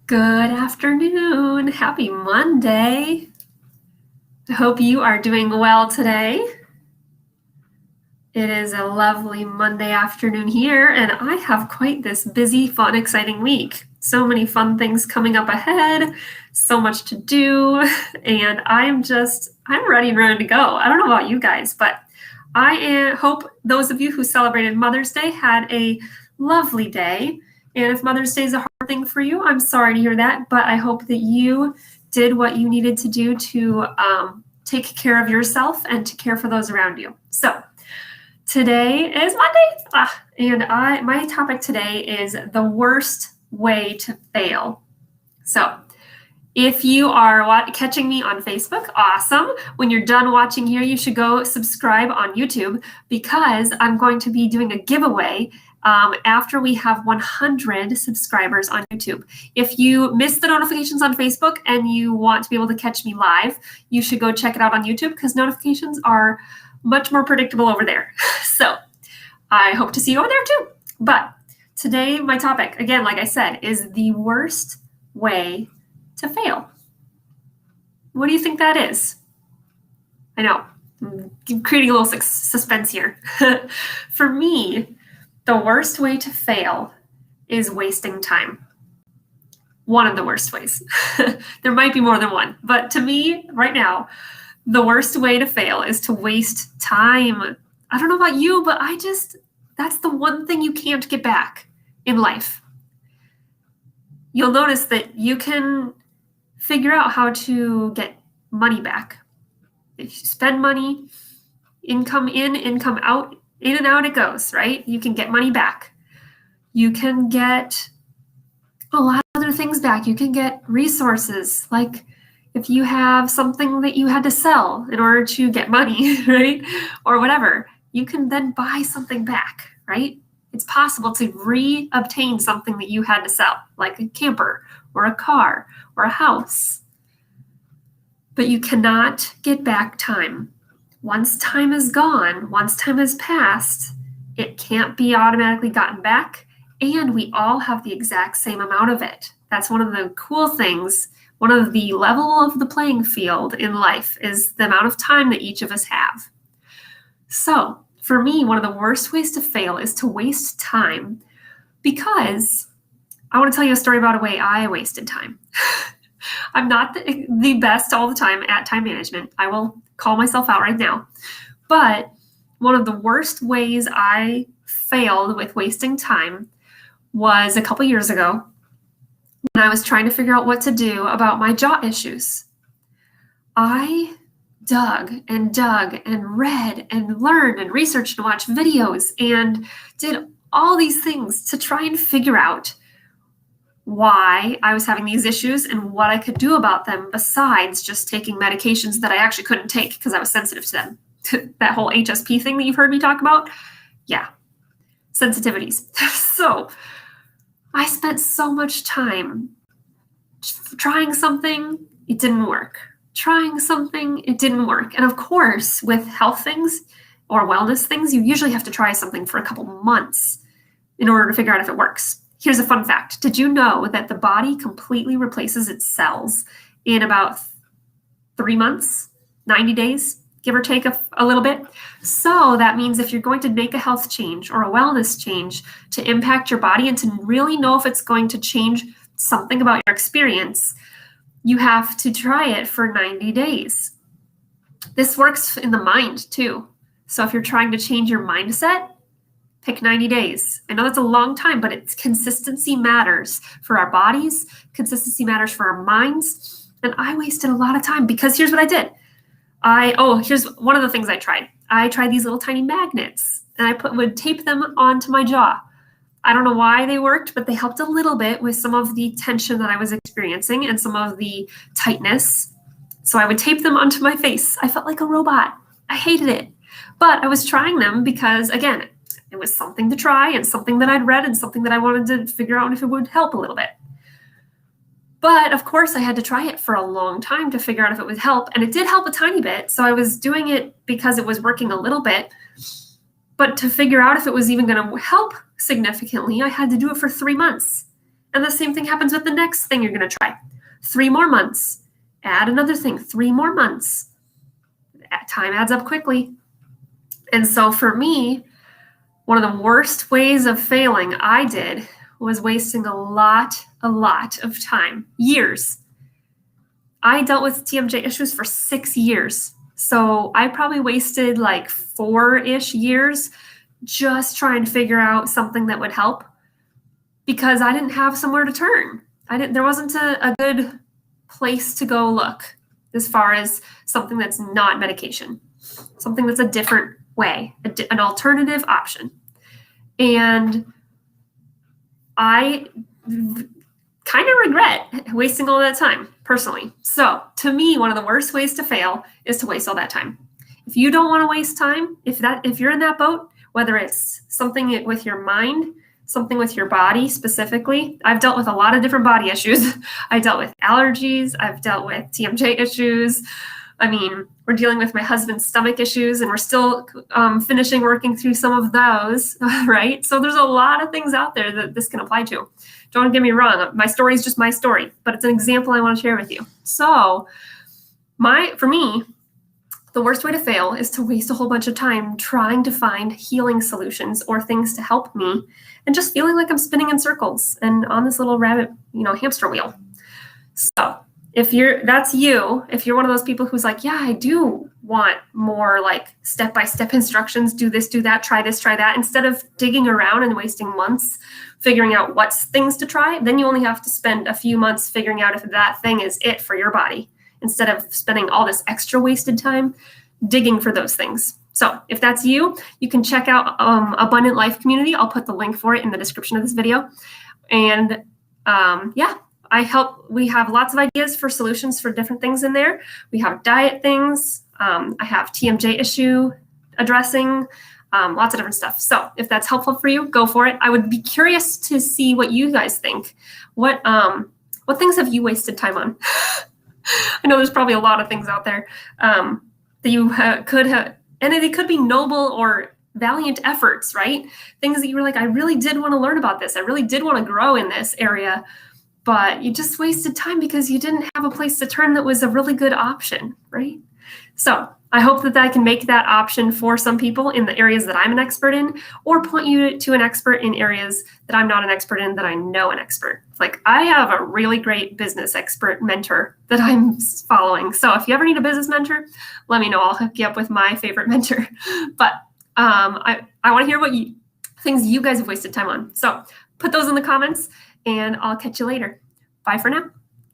Good afternoon. Happy Monday. I hope you are doing well today. It is a lovely Monday afternoon here, and I have quite this busy, fun, exciting week. So many fun things coming up ahead, so much to do, and I'm ready and ready to go. I don't know about you guys, but I hope those of you who celebrated Mother's Day had a lovely day. And if Mother's Day is a hard thing for you, I'm sorry to hear that, but I hope that you did what you needed to do to take care of yourself and to care for those around you. So today is Monday, and my topic today is the worst way to fail. So if you are catching me on Facebook, awesome. When you're done watching here, you should go subscribe on YouTube because I'm going to be doing a giveaway after we have 100 subscribers on YouTube. If you missed the notifications on Facebook and you want to be able to catch me live, you should go check it out on YouTube because notifications are much more predictable over there. So I hope to see you over there too. But today, my topic, again, like I said, is the worst way to fail. What do you think that is? I know, I'm creating a little suspense here. For me, the worst way to fail is wasting time. One of the worst ways. There might be more than one, but to me, right now, the worst way to fail is to waste time. I don't know about you, but that's the one thing you can't get back in life. You'll notice that you can figure out how to get money back. If you spend money, income in, income out, in and out it goes, right? You can get money back. You can get a lot of other things back. You can get resources, like if you have something that you had to sell in order to get money, right? Or whatever, you can then buy something back, right? It's possible to re-obtain something that you had to sell, like a camper or a car or a house. But you cannot get back time. Once time is gone, once time has passed, it can't be automatically gotten back, and we all have the exact same amount of it. That's one of the cool things. One of the level of the playing field in life is the amount of time that each of us have. So for me, one of the worst ways to fail is to waste time, because I want to tell you a story about a way I wasted time. I'm not the best all the time at time management. I will call myself out right now. But one of the worst ways I failed with wasting time was a couple years ago when I was trying to figure out what to do about my jaw issues. I dug and read and learned and researched and watched videos and did all these things to try and figure out why I was having these issues and what I could do about them besides just taking medications that I actually couldn't take because I was sensitive to them. That whole HSP thing that you've heard me talk about, yeah, sensitivities. So I spent so much time trying something, it didn't work. Trying something, it didn't work. And of course, with health things or wellness things, you usually have to try something for a couple months in order to figure out if it works. Here's a fun fact. Did you know that the body completely replaces its cells in about 3 months, 90 days, give or take a little bit? So that means if you're going to make a health change or a wellness change to impact your body and to really know if it's going to change something about your experience, you have to try it for 90 days. This works in the mind too. So if you're trying to change your mindset, pick 90 days. I know that's a long time, but it's consistency matters for our bodies. Consistency matters for our minds. And I wasted a lot of time because here's what I did. Here's one of the things I tried. I tried these little tiny magnets and I would tape them onto my jaw. I don't know why they worked, but they helped a little bit with some of the tension that I was experiencing and some of the tightness. So I would tape them onto my face. I felt like a robot. I hated it. But I was trying them because, again, it was something to try and something that I'd read and something that I wanted to figure out if it would help a little bit. But of course, I had to try it for a long time to figure out if it would help. And it did help a tiny bit. So I was doing it because it was working a little bit. But to figure out if it was even going to help significantly, I had to do it for 3 months. And the same thing happens with the next thing you're going to try. 3 more months, add another thing, 3 more months. Time adds up quickly. And so for me, one of the worst ways of failing I did was wasting a lot of time, years. I dealt with TMJ issues for 6 years. So I probably wasted like 4-ish years just trying to figure out something that would help because I didn't have somewhere to turn. There wasn't a good place to go look as far as something that's not medication, something that's a different way, an alternative option. And I kind of regret wasting all that time personally. So to me, one of the worst ways to fail is to waste all that time. If you don't want to waste time, if you're in that boat, whether it's something with your mind, something with your body specifically. I've dealt with a lot of different body issues. I dealt with allergies. I've dealt with TMJ issues. I mean, we're dealing with my husband's stomach issues, and we're still finishing working through some of those, right? So there's a lot of things out there that this can apply to. Don't get me wrong. My story is just my story, but it's an example I want to share with you. So for me, the worst way to fail is to waste a whole bunch of time trying to find healing solutions or things to help me and just feeling like I'm spinning in circles and on this little rabbit, hamster wheel. So if you're one of those people who's like, yeah, I do want more like step-by-step instructions, do this, do that, try this, try that, instead of digging around and wasting months figuring out what things to try, then you only have to spend a few months figuring out if that thing is it for your body, instead of spending all this extra wasted time digging for those things. So if that's you, you can check out Abundant Life Community. I'll put the link for it in the description of this video. And we have lots of ideas for solutions for different things in there. We have diet things. I have TMJ issue addressing, lots of different stuff. So if that's helpful for you, go for it. I would be curious to see what you guys think. What things have you wasted time on? I know there's probably a lot of things out there that you could have, and they could be noble or valiant efforts, right? Things that you were like, I really did want to learn about this. I really did want to grow in this area, but you just wasted time because you didn't have a place to turn that was a really good option, right? So I hope that I can make that option for some people in the areas that I'm an expert in, or point you to an expert in areas that I'm not an expert in, that I know an expert. Like I have a really great business expert mentor that I'm following. So if you ever need a business mentor, let me know. I'll hook you up with my favorite mentor. But I want to hear what things you guys have wasted time on. So put those in the comments, and I'll catch you later. Bye for now.